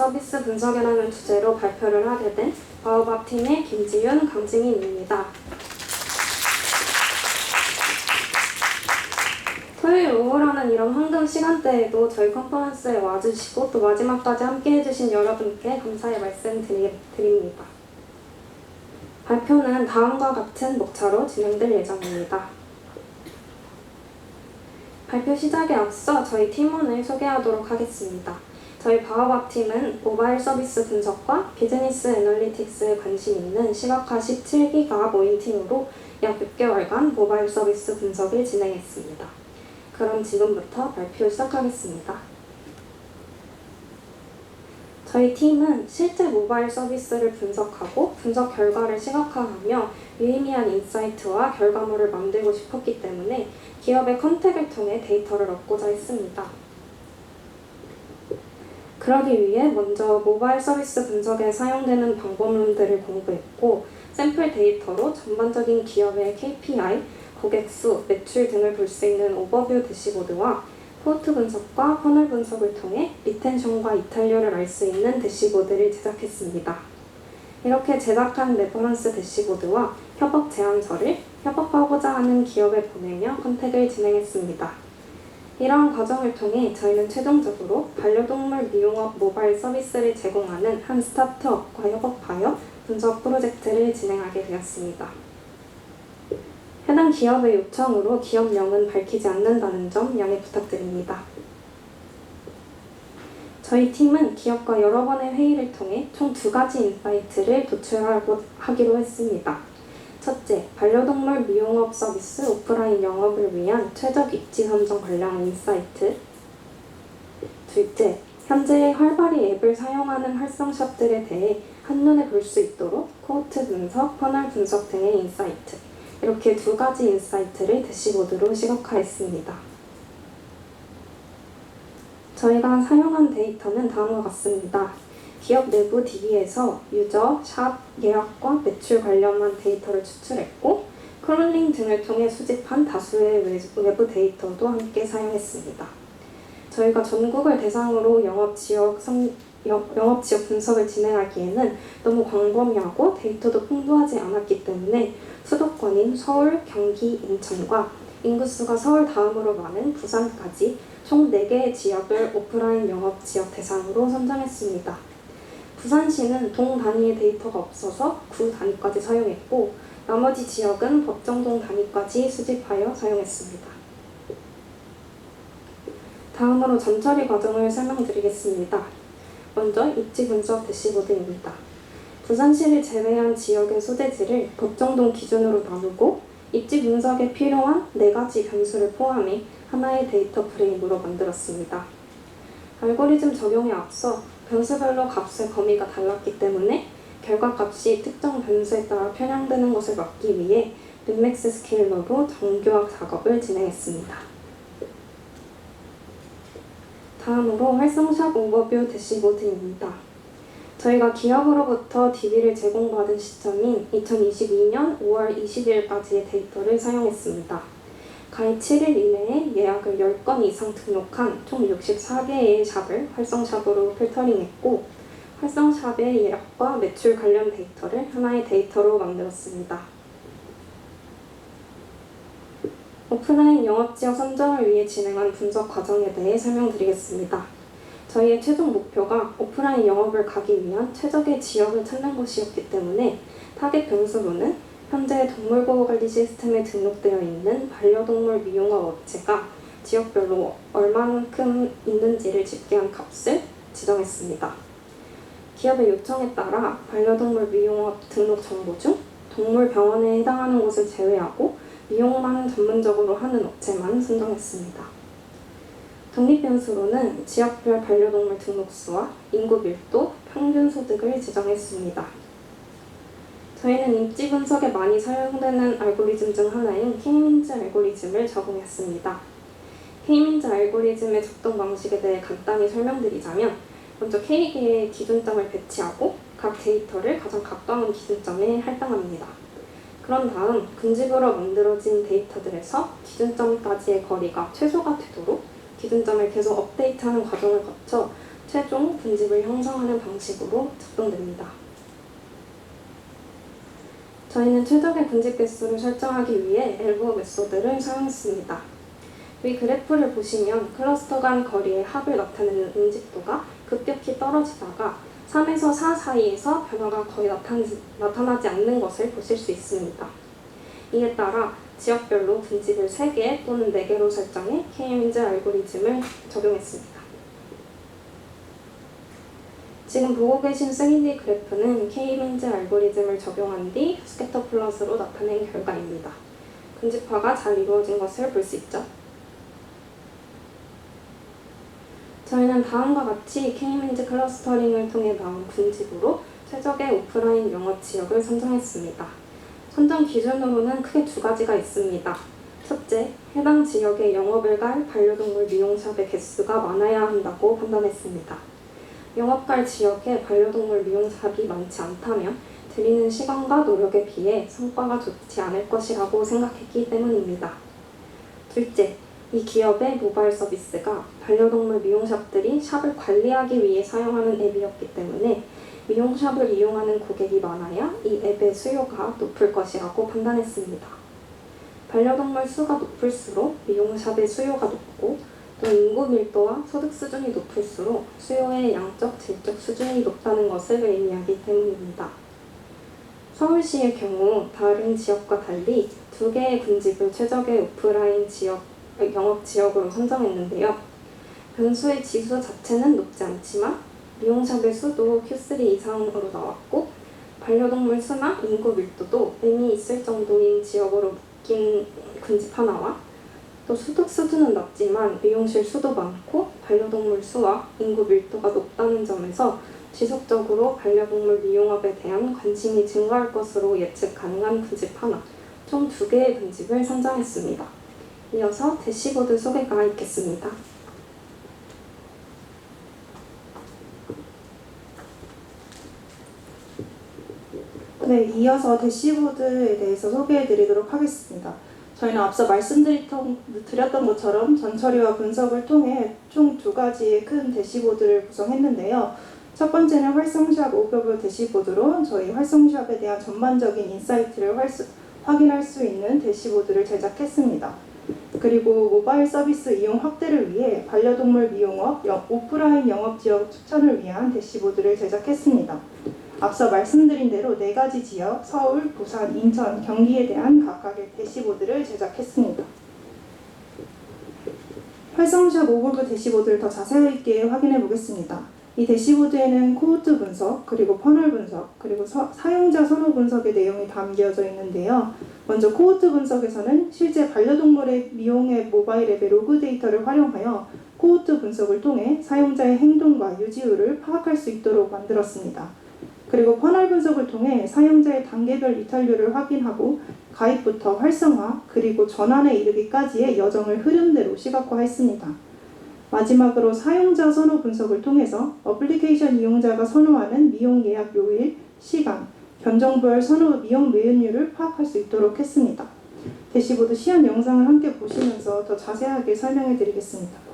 서비스 분석이라는 주제로 발표를 하게 된 바오밥 팀의 김지윤, 강지민입니다. 토요일 오후라는 이런 황금 시간대에도 저희 컨퍼런스에 와주시고 또 마지막까지 함께 해주신 여러분께 감사의 말씀 드립니다. 발표는 다음과 같은 목차로 진행될 예정입니다. 발표 시작에 앞서 저희 팀원을 소개하도록 하겠습니다. 저희 바오밥 팀은 모바일 서비스 분석과 비즈니스 애널리틱스에 관심 있는 시각화 17기가 모인 팀으로 약 6개월간 모바일 서비스 분석을 진행했습니다. 그럼 지금부터 발표 시작하겠습니다. 저희 팀은 실제 모바일 서비스를 분석하고 분석 결과를 시각화하며 유의미한 인사이트와 결과물을 만들고 싶었기 때문에 기업의 컨택을 통해 데이터를 얻고자 했습니다. 그러기 위해 먼저 모바일 서비스 분석에 사용되는 방법론들을 공부했고 샘플 데이터로 전반적인 기업의 KPI, 고객 수, 매출 등을 볼 수 있는 오버뷰 대시보드와 포트 분석과 퍼널 분석을 통해 리텐션과 이탈률을 알 수 있는 대시보드를 제작했습니다. 이렇게 제작한 레퍼런스 대시보드와 협업 제안서를 협업하고자 하는 기업에 보내며 컨택을 진행했습니다. 이러한 과정을 통해 저희는 최종적으로 반려동물 미용업 모바일 서비스를 제공하는 한 스타트업과 협업하여 분석 프로젝트를 진행하게 되었습니다. 해당 기업의 요청으로 기업명은 밝히지 않는다는 점 양해 부탁드립니다. 저희 팀은 기업과 여러 번의 회의를 통해 총 2가지 인사이트를 도출하기로 했습니다. 첫째, 반려동물 미용업 서비스 오프라인 영업을 위한 최적 입지 선정 관련 인사이트. 둘째, 현재 활발히 앱을 사용하는 활성샵들에 대해 한눈에 볼 수 있도록 코호트 분석, 퍼널 분석 등의 인사이트. 이렇게 2가지 인사이트를 대시보드로 시각화했습니다. 저희가 사용한 데이터는 다음과 같습니다. 기업 내부 DB에서 유저, 샵, 예약과 매출 관련한 데이터를 추출했고 크롤링 등을 통해 수집한 다수의 외부 데이터도 함께 사용했습니다. 저희가 전국을 대상으로 영업지역 분석을 진행하기에는 너무 광범위하고 데이터도 풍부하지 않았기 때문에 수도권인 서울, 경기, 인천과 인구수가 서울 다음으로 많은 부산까지 총 4개의 지역을 오프라인 영업지역 대상으로 선정했습니다. 부산시는 동 단위의 데이터가 없어서 구 단위까지 사용했고 나머지 지역은 법정동 단위까지 수집하여 사용했습니다. 다음으로 점처리 과정을 설명드리겠습니다. 먼저 입지 분석 대시보드입니다. 부산시를 제외한 지역의 소재지를 법정동 기준으로 나누고 입지 분석에 필요한 4가지 변수를 포함해 하나의 데이터 프레임으로 만들었습니다. 알고리즘 적용에 앞서 변수별로 값의 범위가 달랐기 때문에 결과값이 특정 변수에 따라 편향되는 것을 막기 위해 빅맥스 스케일러로 정교화 작업을 진행했습니다. 다음으로 활성샵 오버뷰 대시보드입니다. 저희가 기업으로부터 DB를 제공받은 시점인 2022년 5월 20일까지의 데이터를 사용했습니다. 가입 7일 이내에 예약을 10건 이상 등록한 총 64개의 샵을 활성샵으로 필터링했고 활성샵의 예약과 매출 관련 데이터를 하나의 데이터로 만들었습니다. 오프라인 영업지역 선정을 위해 진행한 분석 과정에 대해 설명드리겠습니다. 저희의 최종 목표가 오프라인 영업을 가기 위한 최적의 지역을 찾는 것이었기 때문에 타겟 변수로는 현재 동물보호관리 시스템에 등록되어 있는 반려동물 미용업 업체가 지역별로 얼마만큼 있는지를 집계한 값을 지정했습니다. 기업의 요청에 따라 반려동물 미용업 등록 정보 중 동물병원에 해당하는 곳을 제외하고 미용만 전문적으로 하는 업체만 선정했습니다. 독립 변수로는 지역별 반려동물 등록수와 인구 밀도, 평균 소득을 지정했습니다. 저희는 입지 분석에 많이 사용되는 알고리즘 중 하나인 K-민즈 알고리즘을 적용했습니다. K-민즈 알고리즘의 작동 방식에 대해 간단히 설명드리자면 먼저 K개의 기준점을 배치하고 각 데이터를 가장 가까운 기준점에 할당합니다. 그런 다음 군집으로 만들어진 데이터들에서 기준점까지의 거리가 최소가 되도록 기준점을 계속 업데이트하는 과정을 거쳐 최종 분집을 형성하는 방식으로 작동됩니다. 저희는 최적의 분집 개수를 설정하기 위해 엘보어 메소드를 사용했습니다. 위 그래프를 보시면 클러스터 간 거리의 합을 나타내는 응집도가 급격히 떨어지다가 3에서 4 사이에서 변화가 거의 나타나지 않는 것을 보실 수 있습니다. 이에 따라 지역별로 분집을 3개 또는 4개로 설정해 K-민즈 알고리즘을 적용했습니다. 지금 보고 계신 3D 그래프는 K-민즈 알고리즘을 적용한 뒤 스캐터 플롯으로 나타낸 결과입니다. 분집화가 잘 이루어진 것을 볼 수 있죠. 저희는 다음과 같이 K-민즈 클러스터링을 통해 나온 분집으로 최적의 오프라인 영업 지역을 선정했습니다. 선정 기준으로는 크게 2가지가 있습니다. 첫째, 해당 지역에 영업을 갈 반려동물 미용샵의 개수가 많아야 한다고 판단했습니다. 영업 갈 지역에 반려동물 미용샵이 많지 않다면 들이는 시간과 노력에 비해 성과가 좋지 않을 것이라고 생각했기 때문입니다. 둘째, 이 기업의 모바일 서비스가 반려동물 미용샵들이 샵을 관리하기 위해 사용하는 앱이었기 때문에 미용샵을 이용하는 고객이 많아야 이 앱의 수요가 높을 것이라고 판단했습니다. 반려동물 수가 높을수록 미용샵의 수요가 높고 또 인구 밀도와 소득 수준이 높을수록 수요의 양적, 질적 수준이 높다는 것을 의미하기 때문입니다. 서울시의 경우 다른 지역과 달리 2개의 분집을 최적의 오프라인 영업 지역으로 선정했는데요. 변수의 지수 자체는 높지 않지만 미용샵의 수도 Q3 이상으로 나왔고 반려동물 수나 인구 밀도도 의미 있을 정도인 지역으로 묶인 분집 하나와 또 소득 수준은 낮지만 미용실 수도 많고 반려동물 수와 인구 밀도가 높다는 점에서 지속적으로 반려동물 미용업에 대한 관심이 증가할 것으로 예측 가능한 분집 하나, 총 2개의 분집을 선정했습니다. 이어서 대시보드 소개가 있겠습니다. 네, 이어서 대시보드에 대해서 소개해드리도록 하겠습니다. 저희는 앞서 말씀드렸던 것처럼 전처리와 분석을 통해 총 2가지의 큰 대시보드를 구성했는데요. 첫 번째는 활성샵 오버뷰 대시보드로 저희 활성샵에 대한 전반적인 인사이트를 확인할 수 있는 대시보드를 제작했습니다. 그리고 모바일 서비스 이용 확대를 위해 반려동물 미용업, 오프라인 영업 지역 추천을 위한 대시보드를 제작했습니다. 앞서 말씀드린 대로 4가지 지역, 서울, 부산, 인천, 경기에 대한 각각의 대시보드를 제작했습니다. 활성샵 오버뷰 대시보드를 더 자세하게 확인해 보겠습니다. 이 대시보드에는 코호트 분석, 그리고 퍼널 분석, 그리고 사용자 선호 분석의 내용이 담겨져 있는데요. 먼저 코호트 분석에서는 실제 반려동물의 미용 앱 모바일 앱의 로그 데이터를 활용하여 코호트 분석을 통해 사용자의 행동과 유지율을 파악할 수 있도록 만들었습니다. 그리고 퍼널 분석을 통해 사용자의 단계별 이탈률을 확인하고 가입부터 활성화, 그리고 전환에 이르기까지의 여정을 흐름대로 시각화했습니다. 마지막으로 사용자 선호 분석을 통해서 어플리케이션 이용자가 선호하는 미용 예약 요일, 시간, 견종별 선호 미용 매연율을 파악할 수 있도록 했습니다. 대시보드 시연 영상을 함께 보시면서 더 자세하게 설명해 드리겠습니다.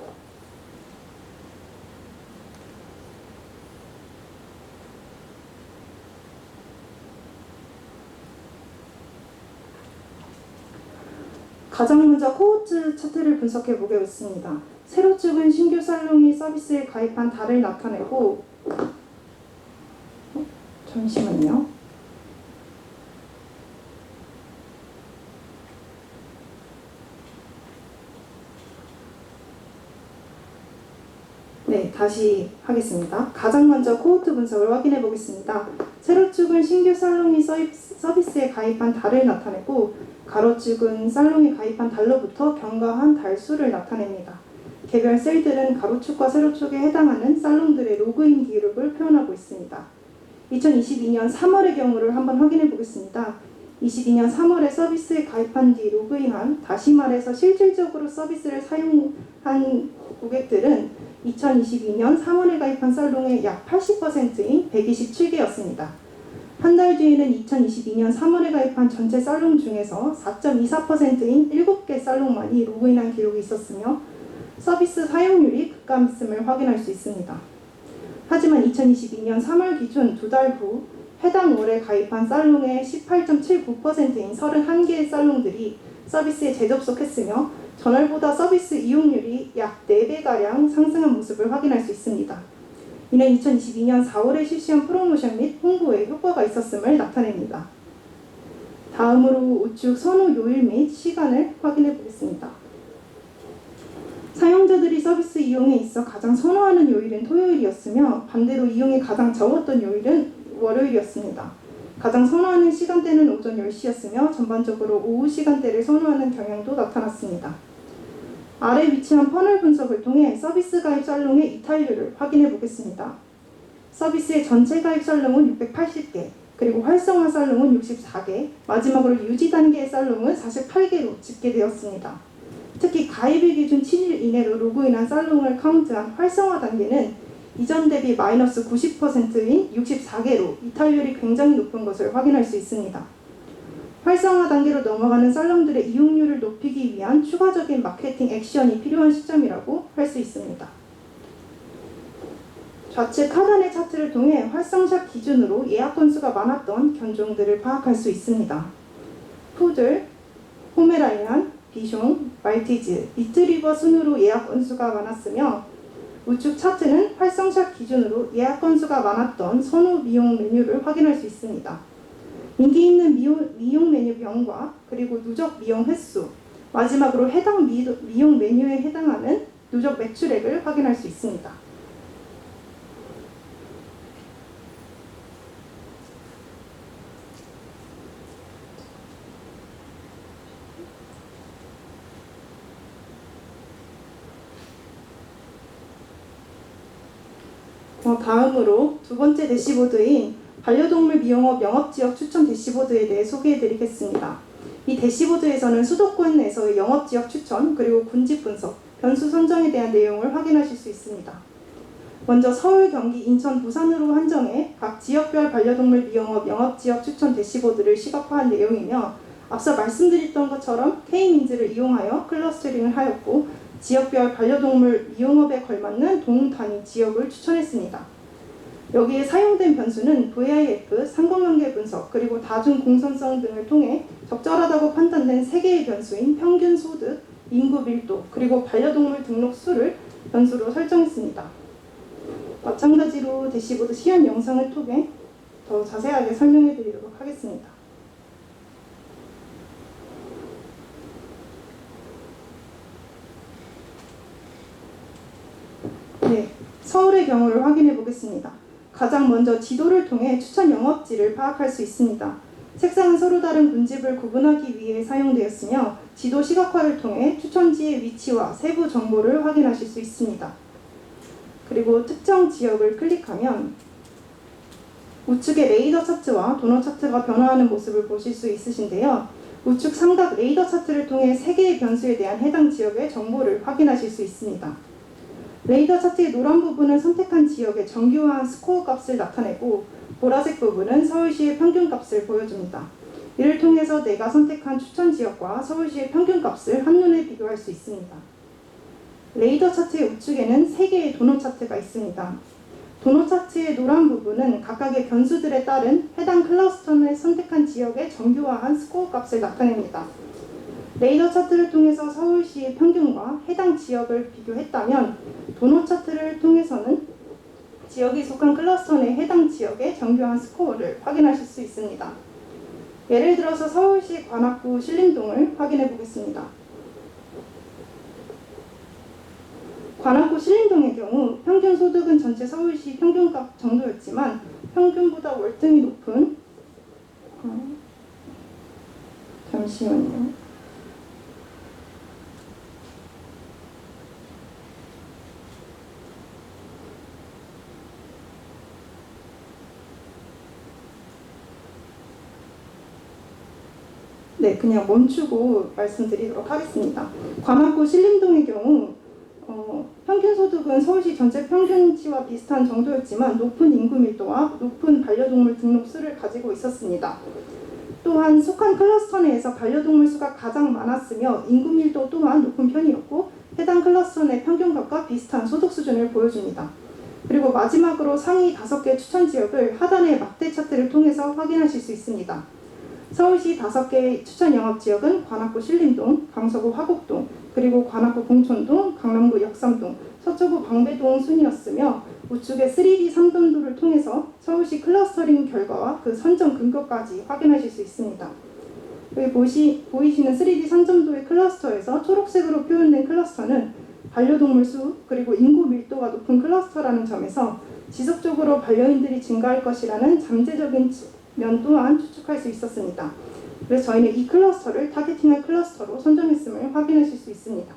가장 먼저 코호트 차트를 분석해 보겠습니다. 세로 축은 신규 살롱이 서비스에 가입한 달을 나타내고 잠시만요. 네, 다시 하겠습니다. 가장 먼저 코호트 분석을 확인해 보겠습니다. 세로축은 신규 살롱이 서비스에 가입한 달을 나타내고 가로축은 살롱이 가입한 달로부터 경과한 달 수를 나타냅니다. 개별 셀들은 가로축과 세로축에 해당하는 살롱들의 로그인 기록을 표현하고 있습니다. 2022년 3월의 경우를 한번 확인해 보겠습니다. 22년 3월에 서비스에 가입한 뒤 로그인한, 다시 말해서 실질적으로 서비스를 사용한 고객들은 2022년 3월에 가입한 살롱의 약 80%인 127개였습니다. 한 달 뒤에는 2022년 3월에 가입한 전체 살롱 중에서 4.24%인 7개 살롱만이 로그인한 기록이 있었으며 서비스 사용률이 급감했음을 확인할 수 있습니다. 하지만 2022년 3월 기준 2달 후 해당 월에 가입한 살롱의 18.79%인 31개의 살롱들이 서비스에 재접속했으며 전월보다 서비스 이용률이 약 4배가량 상승한 모습을 확인할 수 있습니다. 이는 2022년 4월에 실시한 프로모션 및 홍보에 효과가 있었음을 나타냅니다. 다음으로 우측 선호 요일 및 시간을 확인해 보겠습니다. 사용자들이 서비스 이용에 있어 가장 선호하는 요일은 토요일이었으며 반대로 이용이 가장 적었던 요일은 월요일이었습니다. 가장 선호하는 시간대는 오전 10시였으며 전반적으로 오후 시간대를 선호하는 경향도 나타났습니다. 아래 위치한 퍼널 분석을 통해 서비스 가입 살롱의 이탈률을 확인해 보겠습니다. 서비스의 전체 가입 살롱은 680개, 그리고 활성화 살롱은 64개, 마지막으로 유지 단계의 살롱은 48개로 집계되었습니다. 특히 가입일 기준 7일 이내로 로그인한 살롱을 카운트한 활성화 단계는 이전 대비 마이너스 90%인 64개로 이탈률이 굉장히 높은 것을 확인할 수 있습니다. 활성화 단계로 넘어가는 살롱들의 이용률을 높이기 위한 추가적인 마케팅 액션이 필요한 시점이라고 할 수 있습니다. 좌측 하단의 차트를 통해 활성샵 기준으로 예약 건수가 많았던 견종들을 파악할 수 있습니다. 푸들, 포메라니안, 비숑, 말티즈, 리트리버 순으로 예약 건수가 많았으며 우측 차트는 활성샵 기준으로 예약 건수가 많았던 선호 미용 메뉴를 확인할 수 있습니다. 인기 있는 미용 메뉴명과 그리고 누적 미용 횟수, 마지막으로 해당 미용 메뉴에 해당하는 누적 매출액을 확인할 수 있습니다. 다음으로 두 번째 대시보드인 반려동물 미용업 영업지역 추천 대시보드에 대해 소개해드리겠습니다. 이 대시보드에서는 수도권에서의 영업지역 추천, 그리고 군집 분석, 변수 선정에 대한 내용을 확인하실 수 있습니다. 먼저 서울, 경기, 인천, 부산으로 한정해 각 지역별 반려동물 미용업 영업지역 추천 대시보드를 시각화한 내용이며 앞서 말씀드렸던 것처럼 K민즈를 이용하여 클러스터링을 하였고 지역별 반려동물 미용업에 걸맞는 동 단위 지역을 추천했습니다. 여기에 사용된 변수는 VIF, 상관관계 분석, 그리고 다중 공선성 등을 통해 적절하다고 판단된 3개의 변수인 평균 소득, 인구 밀도, 그리고 반려동물 등록 수를 변수로 설정했습니다. 마찬가지로 대시보드 시연 영상을 통해 더 자세하게 설명해 드리도록 하겠습니다. 네, 서울의 경우를 확인해 보겠습니다. 가장 먼저 지도를 통해 추천 영업지를 파악할 수 있습니다. 색상은 서로 다른 군집을 구분하기 위해 사용되었으며 지도 시각화를 통해 추천지의 위치와 세부 정보를 확인하실 수 있습니다. 그리고 특정 지역을 클릭하면 우측의 레이더 차트와 도너 차트가 변화하는 모습을 보실 수 있으신데요. 우측 삼각 레이더 차트를 통해 3개의 변수에 대한 해당 지역의 정보를 확인하실 수 있습니다. 레이더 차트의 노란 부분은 선택한 지역의 정교한 스코어 값을 나타내고 보라색 부분은 서울시의 평균 값을 보여줍니다. 이를 통해서 내가 선택한 추천 지역과 서울시의 평균 값을 한눈에 비교할 수 있습니다. 레이더 차트의 우측에는 3개의 도너 차트가 있습니다. 도너 차트의 노란 부분은 각각의 변수들에 따른 해당 클러스터를 선택한 지역의 정교화한 스코어 값을 나타냅니다. 레이더 차트를 통해서 서울시의 평균과 해당 지역을 비교했다면 도너 차트를 통해서는 지역이 속한 클러스터 내 해당 지역의 정교한 스코어를 확인하실 수 있습니다. 예를 들어서 서울시 관악구 신림동을 확인해 보겠습니다. 관악구 신림동의 경우 평균 소득은 전체 서울시 평균값 정도였지만 평균보다 월등히 높은 잠시만요. 네, 그냥 멈추고 말씀드리도록 하겠습니다. 관악구 신림동의 경우 평균 소득은 서울시 전체 평균치와 비슷한 정도였지만 높은 인구 밀도와 높은 반려동물 등록 수를 가지고 있었습니다. 또한 속한 클러스터 내에서 반려동물 수가 가장 많았으며 인구 밀도 또한 높은 편이었고 해당 클러스터 내 평균값과 비슷한 소득 수준을 보여줍니다. 그리고 마지막으로 상위 5개 추천 지역을 하단의 막대 차트를 통해서 확인하실 수 있습니다. 서울시 5개 추천 영업 지역은 관악구 신림동, 강서구 화곡동, 그리고 관악구 공촌동, 강남구 역삼동, 서초구 방배동 순이었으며 우측의 3D 3점도를 통해서 서울시 클러스터링 결과와 그 선정 근거까지 확인하실 수 있습니다. 여기 보이시는 3D 3점도의 클러스터에서 초록색으로 표현된 클러스터는 반려동물 수 그리고 인구 밀도가 높은 클러스터라는 점에서 지속적으로 반려인들이 증가할 것이라는 잠재적인 면 또한 추측할 수 있었습니다. 그래서 저희는 이 클러스터를 타겟팅한 클러스터로 선정했음을 확인하실 수 있습니다.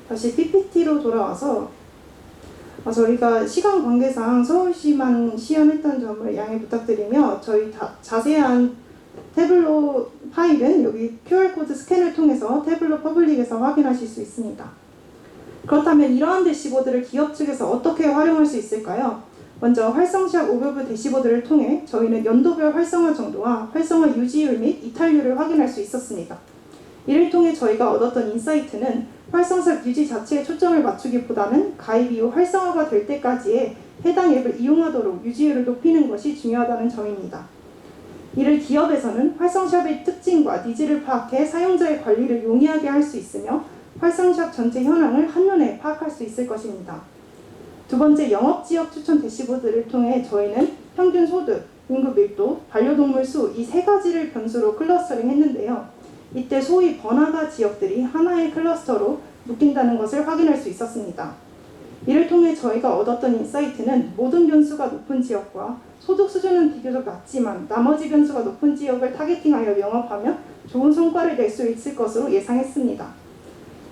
다시 PPT로 돌아와서 저희가 시간 관계상 서울시만 시연했던 점을 양해 부탁드리며 저희 자세한 태블로 파일은 여기 QR코드 스캔을 통해서 태블로 퍼블릭에서 확인하실 수 있습니다. 그렇다면 이러한 대시보드를 기업 측에서 어떻게 활용할 수 있을까요? 먼저 활성시합 오버뷰 대시보드를 통해 저희는 연도별 활성화 정도와 활성화 유지율 및 이탈률을 확인할 수 있었습니다. 이를 통해 저희가 얻었던 인사이트는 활성시합 유지 자체에 초점을 맞추기보다는 가입 이후 활성화가 될 때까지의 해당 앱을 이용하도록 유지율을 높이는 것이 중요하다는 점입니다. 이를 기업에서는 활성시합의 특징과 니즈를 파악해 사용자의 관리를 용이하게 할 수 있으며 활성시합 전체 현황을 한눈에 파악할 수 있을 것입니다. 두 번째, 영업지역 추천 대시보드를 통해 저희는 평균 소득, 인구 밀도, 반려동물 수 이 3가지를 변수로 클러스터링 했는데요. 이때 소위 번화가 지역들이 하나의 클러스터로 묶인다는 것을 확인할 수 있었습니다. 이를 통해 저희가 얻었던 인사이트는 모든 변수가 높은 지역과 소득 수준은 비교적 낮지만 나머지 변수가 높은 지역을 타겟팅하여 영업하면 좋은 성과를 낼 수 있을 것으로 예상했습니다.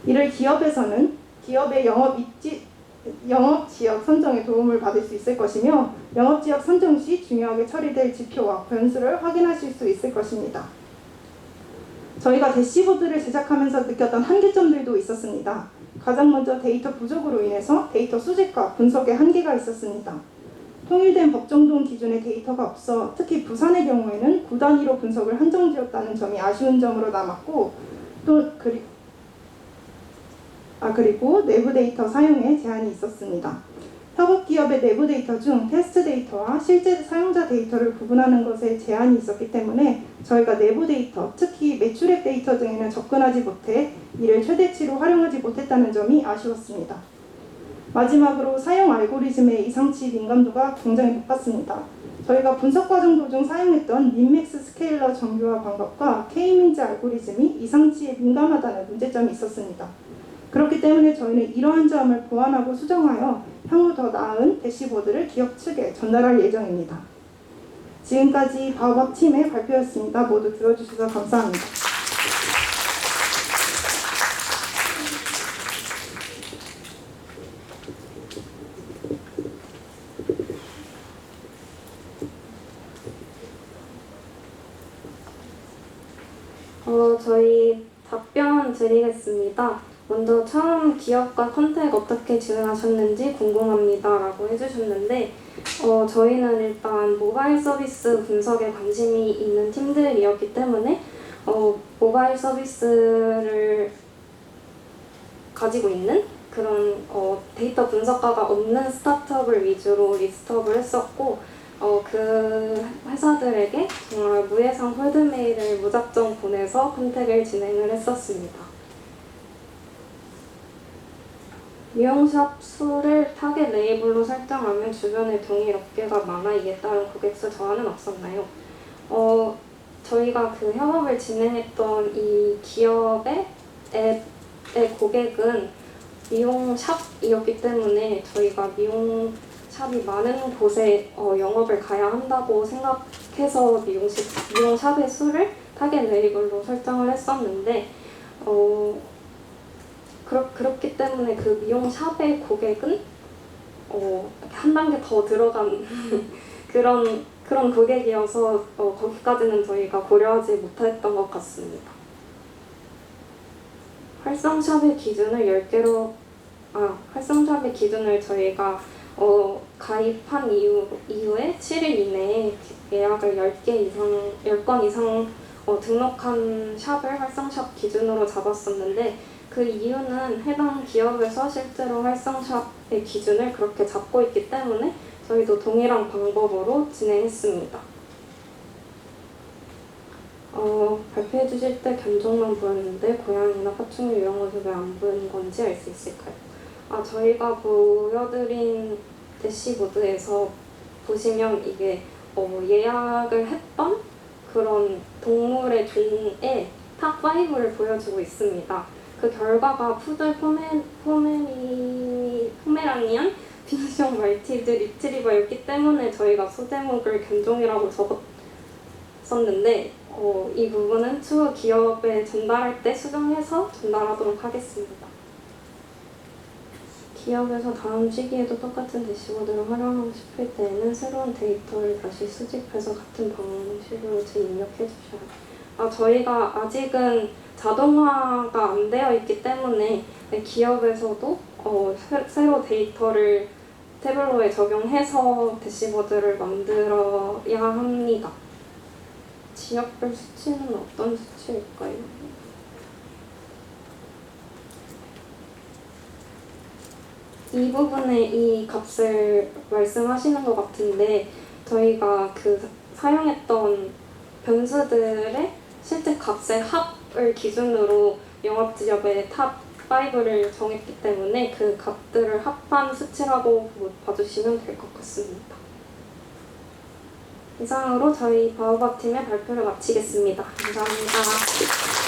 이를 기업에서는 기업의 영업지역 선정에 도움을 받을 수 있을 것이며 영업지역 선정 시 중요하게 처리될 지표와 변수를 확인하실 수 있을 것입니다. 저희가 대시보드를 제작하면서 느꼈던 한계점들도 있었습니다. 가장 먼저 데이터 부족으로 인해서 데이터 수집과 분석에 한계가 있었습니다. 통일된 법정동 기준의 데이터가 없어 특히 부산의 경우에는 구 단위로 분석을 한정지었다는 점이 아쉬운 점으로 남았고 그리고 내부 데이터 사용에 제한이 있었습니다. 협업기업의 내부 데이터 중 테스트 데이터와 실제 사용자 데이터를 구분하는 것에 제한이 있었기 때문에 저희가 내부 데이터, 특히 매출액 데이터 등에는 접근하지 못해 이를 최대치로 활용하지 못했다는 점이 아쉬웠습니다. 마지막으로 사용 알고리즘의 이상치 민감도가 굉장히 높았습니다. 저희가 분석 과정 도중 사용했던 민맥스 스케일러 정교화 방법과 K-민즈 알고리즘이 이상치에 민감하다는 문제점이 있었습니다. 그렇기 때문에 저희는 이러한 점을 보완하고 수정하여 향후 더 나은 대시보드를 기업 측에 전달할 예정입니다. 지금까지 바오밥 팀의 발표였습니다. 모두 들어주셔서 감사합니다. 저희 답변 드리겠습니다. 먼저 처음 기업과 컨택 어떻게 진행하셨는지 궁금합니다 라고 해주셨는데 저희는 일단 모바일 서비스 분석에 관심이 있는 팀들이었기 때문에 모바일 서비스를 가지고 있는 그런 데이터 분석가가 없는 스타트업을 위주로 리스트업을 했었고 그 회사들에게 정말 무해상 홀드메일을 무작정 보내서 컨택을 진행을 했었습니다. 미용샵 수를 타겟 레이블로 설정하면 주변에 동일 업계가 많아 이에 따른 고객 수 저하는 없었나요? 저희가 그 협업을 진행했던 이 기업의 앱의 고객은 미용샵이었기 때문에 저희가 미용샵이 많은 곳에 영업을 가야 한다고 생각해서 미용샵의 수를 타겟 레이블로 설정을 했었는데 그렇기 때문에 그 미용샵의 고객은 한 단계 더 들어간 그런 고객이어서 거기까지는 저희가 고려하지 못했던 것 같습니다. 활성샵의 기준을 10개로 활성샵의 기준을 저희가 가입한 이후에 7일 이내에 예약을 10건 이상 등록한 샵을 활성샵 기준으로 잡았었는데, 그 이유는 해당 기업에서 실제로 활성샵의 기준을 그렇게 잡고 있기 때문에 저희도 동일한 방법으로 진행했습니다. 발표해 주실 때 견종만 보였는데 고양이나 파충류 이런 것을 왜 안 보이는 건지 알 수 있을까요? 저희가 보여드린 대시보드에서 보시면 이게 예약을 했던 그런 동물의 종의 탑5를 보여주고 있습니다. 그 결과가 푸들, 포메라니안, 빈시형 말티즈, 리트리버였기 때문에 저희가 소제목을 견종이라고 적었었는데, 이 부분은 추후 기업에 전달할 때 수정해서 전달하도록 하겠습니다. 기업에서 다음 시기에도 똑같은 대시보드를 활용하고 싶을 때에는 새로운 데이터를 다시 수집해서 같은 방식으로 재입력해 주셔야 돼요. 저희가 아직은 자동화가 안 되어 있기 때문에 기업에서도 새로 데이터를 태블로에 적용해서 대시보드를 만들어야 합니다. 지역별 수치는 어떤 수치일까요? 이 부분에 이 값을 말씀하시는 것 같은데, 저희가 사용했던 변수들의 실제 값의 합을 기준으로 영업지역의 탑5를 정했기 때문에 그 값들을 합한 수치라고 봐주시면 될 것 같습니다. 이상으로 저희 바오밥 팀의 발표를 마치겠습니다. 감사합니다.